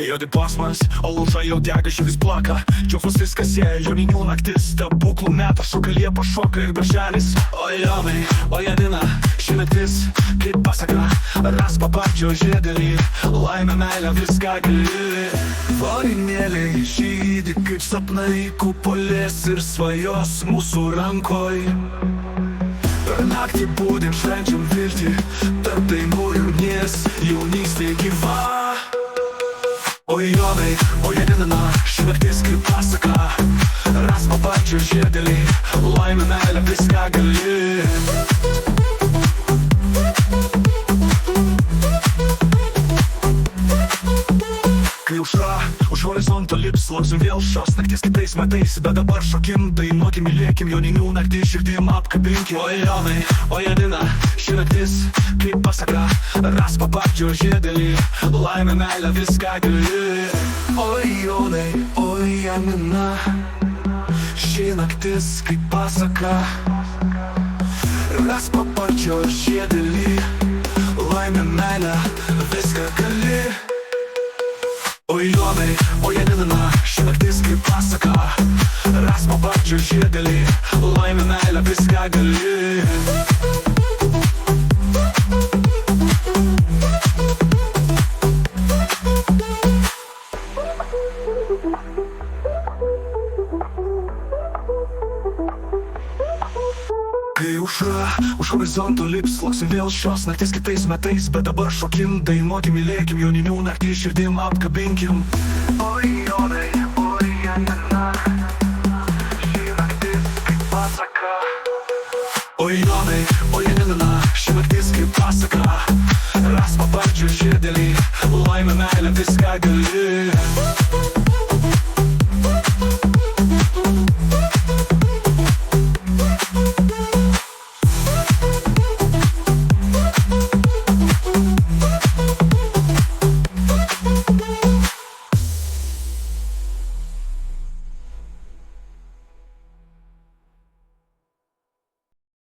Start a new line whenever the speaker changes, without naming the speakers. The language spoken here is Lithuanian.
Juodi posmas, o lūža jau dega širdis plaka. Džiaugsmas viskas sieja, joninių naktis. Stebuklų metas, šoka liepa, šoka ir birželis. O Jonai, o Janina, ši naktis kaip pasaka. Raspa pačio žiedėlį, laimę, meilę, viską gali. Varinėliai žydi kaip sapnai, kupolės ir svajos mūsų rankoj. Per naktį būdim, švenčiam viltį, tarp dainų ir ugnies, jaunystė gyva. O Jonai, o Janina, ši naktis kaip pasaka. Raspa pačio žiedėlį, laimę, meilę, viską gali. Kai aušra už horizonto lips, lauksim vėl šios nakties kitais metais. Bet dabar šokim, dainuokim, mylėkim, joninių naktį širdim apkabinkim. O Jonai, o Janina, ši naktis kaip pasaka. Raspa pačio žiedėlį, laimę, meilę, viską gali. O Jonai, o Janina, ši naktis kaip pasaka. Raspa pačio žiedėlį, laimę, meilę, viską gali. O Jonai, o Janina, ši naktis kaip pasaka. Raspa pačio žiedėlį, laimę, meilę, viską gali. Kai aušra už horizonto lips, lauksim vėl šios nakties kitais metais. Bet dabar šokim, dainuokim, mylėkim, joninių naktį širdim apkabinkim. O Jonai, o Janina, ši naktis kaip pasaka. O Jonai, o Janina, ši naktis kaip pasaka. Raspa pačio žiedėlį, laimę, meilę, viską gali.